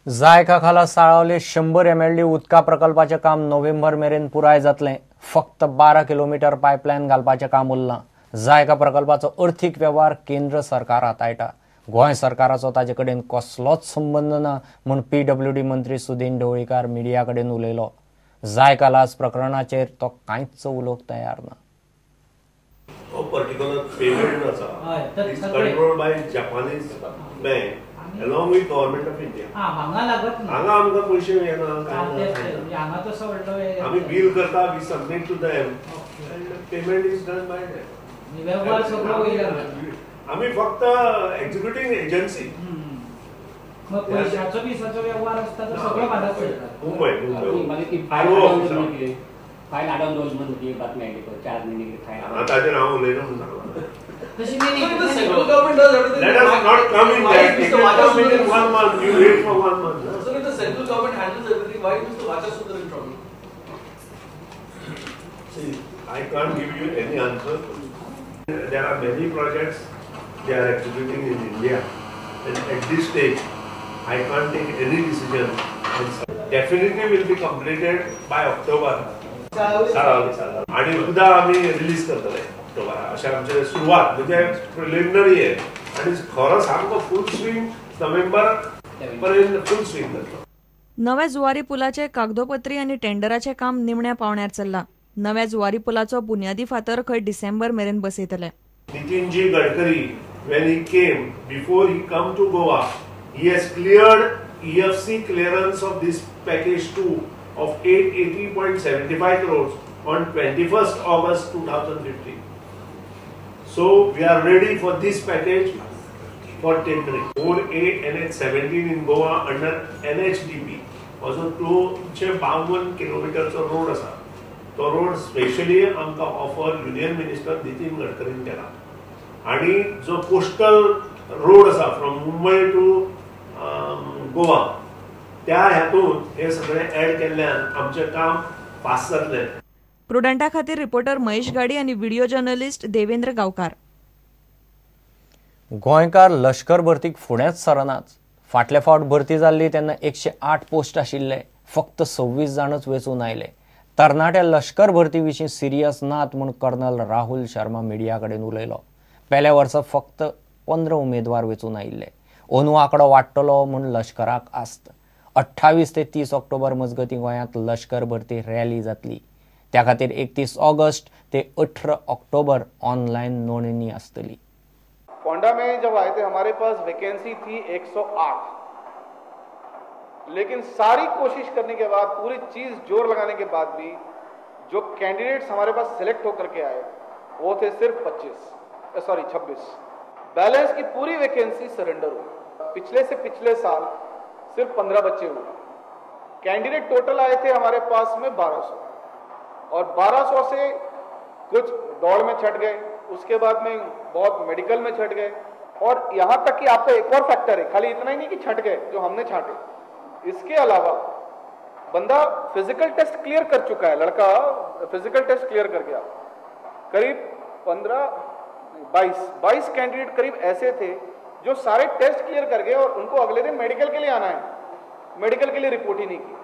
JICA खाला साळावले 100 MLD उदका प्रकल्पाचे काम नोव्हेंबर मेरेन पुराय जातले। फक्त 12 किलोमीटर पाइपलाइन घालपाचे काम उरला। जायका प्रकल्पाचो आर्थिक व्यवहार केंद्र सरकार हाताळटा। गोय सरकाराचो ताजे कडेन कसलोच संबंध ना म्हूण PWD मंत्री सुदीन ढवळीकार मिडिया कडेन उलयलो। जायका लाच प्रकरणाचेर तो कांयच उलोवंक तयार ना। particular payment is controlled by Japanese bank along with government of India. हांगा लागत ना। हांगा आमकां पैसे येना काय हांगा तसो व्हडलो आमी बिल करता, we submit to them and payment is done by them. व्यवहार सगळो वयला। आमी फक्त एक्झिक्युटिंग एजन्सी। मग पैशाचो बिसाचो व्यवहार असता तो सगळो भारत करता। मुंबई मागे ती फाईल अडवून दोन म्हणून बातमी आयली 4 महिने फाईल ताजेर हांव उलयना म्हणून सांगला। तशी नाही central government does everything. Let us not come in that. It will come in 1 month. You wait for 1 month. So if the central government handles everything, why is Mr. Vachasudhar in trouble? See, I can't give you any answer. There are many projects they are executing in India, and at this stage, I can't take any decision. And definitely will be completed by October. आणि उद्या आम्ही release करतले October अशा आमचे सुरुवात म्हणजे preliminary आहे आणि खरं सामको फुल स्विंग नोव्हेंबर पर्यंत फुल स्विंग जातलो। नव्या जुवारी पुलाचे कागदोपत्री आणि टेंडराचे काम निमण्या पावण्यार चल्ला। नव्या जुवारी पुलाचो बुनियादी फातर खंय डिसेंबर मेरेन बसयतले। Nitinji Gadkari when he came before he come to Goa he has cleared EFC clearance of this package 2 of 880.75 crores on 21st August 2015. So we are ready for this package for tendering. 4A NH17 in Goa under NHDP. Also 252 kilometers of road asa. तो road specially आमकां offer union minister Nitin गडकरीन केला आणि जो coastal road असा from Mumbai to Goa त्या हेतून हे सगळे ऍड केल्ल्यान आमचे काम फास्ट जातले। प्रुडंटा खातीर रिपोर्टर महेश गाडी आणि व्हिडिओ जर्नलिस्ट देवेंद्र गावकार। गोंयकार लश्कर भरतीक फुडेंच सरनाच। फाटले फावट भरती जाल्ली तेन्ना 108 पोस्ट आशिल्ले, फक्त 26 जाणच वेचून आयले। तरणाट्या लश्कर भरती विशीं सिरियस नात म्हूण कर्नल राहुल शर्मा मिडिया कडेन उलयलो। पेल्या वर्सा फक्त 15 उमेदवार वेचून आयिल्ले। अंदू आंकडो वाडटलो म्हूण लश्कराक आस्त। 28 ते 30 ऑक्टोबर मजगती गोंयांत लश्कर भरती रॅली जातली। त्या खातीर 31 ऑगस्ट ते 18 ऑक्टोबर ऑनलाइन नोंदणी आसतली। कोंडा में जब आए थे हमारे पास वैकेंसी थी 108, लेकिन सारी कोशिश करने के बाद पूरी चीज जोर लगाने के बाद भी जो कैंडिडेट्स हमारे पास सिलेक्ट होकर के आए वो थे सिर्फ 26। बैलेंस की पूरी वैकेंसी सरेंडर हुई। पिछले से पिछले साल सिर्फ 15 बच्चे हुए। कैंडिडेट टोटल आए थे हमारे पास में 1200 और 1200 से कुछ दौड़ में छट गए, उसके बाद में बहुत मेडिकल में छट गए और यहाँ तक कि आपका एक और फैक्टर है, खाली इतना ही नहीं कि छट गए जो हमने छांटे, इसके अलावा बंदा फिजिकल टेस्ट क्लियर कर चुका है। लड़का फिजिकल टेस्ट क्लियर कर गया। करीब 22 कैंडिडेट करीब ऐसे थे जो सारे टेस्ट क्लियर कर गए और उनको अगले दिन मेडिकल के लिए आना है, मेडिकल के लिए रिपोर्ट ही नहीं की।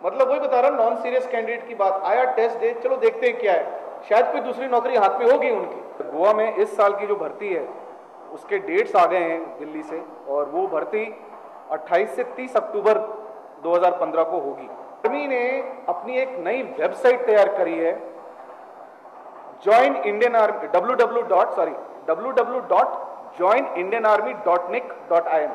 मतलब वही बता रहा, नॉन सीरियस कैंडिडेट की बात, आया टेस्ट दे, चलो देखते हैं क्या है, शायद कोई दूसरी नौकरी हाथ में होगी उनकी। गोवा में इस साल की जो भर्ती है उसके डेट्स आ गए हैं दिल्ली से और वो भर्ती 28 से 30 अक्टूबर 2015 को होगी। आर्मी ने अपनी एक नई वेबसाइट तैयार करी है, www.joinindianarmy.nic.in।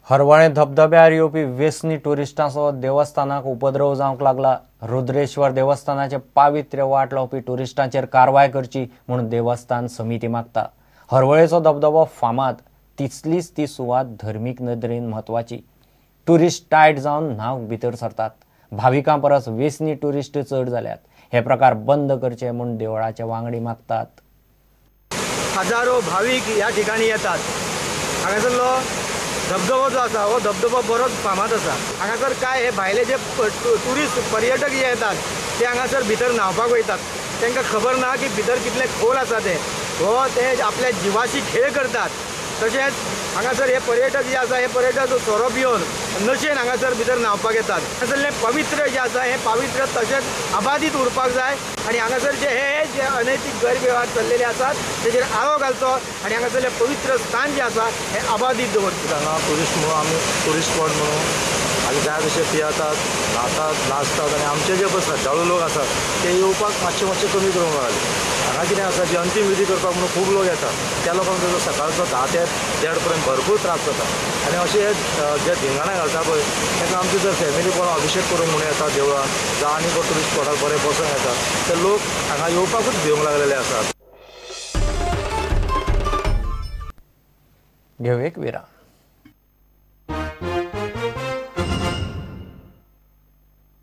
हरवळे धबधब्यार येवपी वेसनी टुरिस्टांचो देवस्थानाक उपद्रव जावंक लागला। रुद्रेश्वर देवस्थानाचे पावित्र्य वाट लावपी टुरिस्टांचेर कारवाय करची म्हूण देवस्थान समिती मागता। हरवळेचो धबधबो फामाद, तितलीच ती सुवात धर्मीक नदरेन म्हत्वाची। टुरिस्ट टायट जावन न्हांवंक भितर सरतात। भाविकां परस वेसनी टुरिस्ट चड जाल्यात। हे प्रकार बंद करचे म्हूण देवळाचे वांगडी मागतात। हजारो भाविक ह्या ठिकाणी येतात। हांगासरलो धबधबो जो आसा हो धबधबो बरोच फामाद आसा। हांगासर काय हे भायले जे टुरिस्ट पर्यटक जे येतात ते हांगासर भितर न्हांवपाक वयतात। तांकां खबर ना की भितर कितले खोल आसा ते। हो ते आपल्या जिवाशी खेळ करतात. तशेंच हांगासर हे पर्यटक जे आसा हे पर्यटक सोरो पिवन नशेन हांगासर भितर न्हांवपाक येतात. हांगासरलें पवित्र जे आसा हे पवित्र तशेंच अबादीत उरपाक जाय आनी हांगासर जे अनैतीक गैरवेव्हार चल्लेले आसात तेजेर आळो घालचो आनी हांगासरलें पवित्र स्थान जे आसा हे अबादीत दवरचें. हांगा ट्युरिस्ट म्हणून आमी ट्युरिस्ट स्पॉट म्हणून आमी जाय तशे पियेतात, न्हातात, नाचतात आनी आमचे जे पळय श्रद्धाळू लोक आसात ते येवपाक मातशे कमी करूंक लागले. हांगा कितें आसा जी अंतीम विधी करपाक म्हणून खूब लोक येतात. त्या लोकांक तेजो सकाळचो 10 ते 1:30 पर्यंत भरपूर त्रास जाता आनी अशें जे धिंगाणे घालता पळय ताका आमचे जर फॅमिली कोण अभिशेक करूंक म्हणून येता देवळान जावं आनी कोण ट्युरिस्ट स्पॉटार बरे बसूंक येतात ते लोक हांगा येवपाकूच भिवंक लागलेले आसात. घेऊ एक विराम.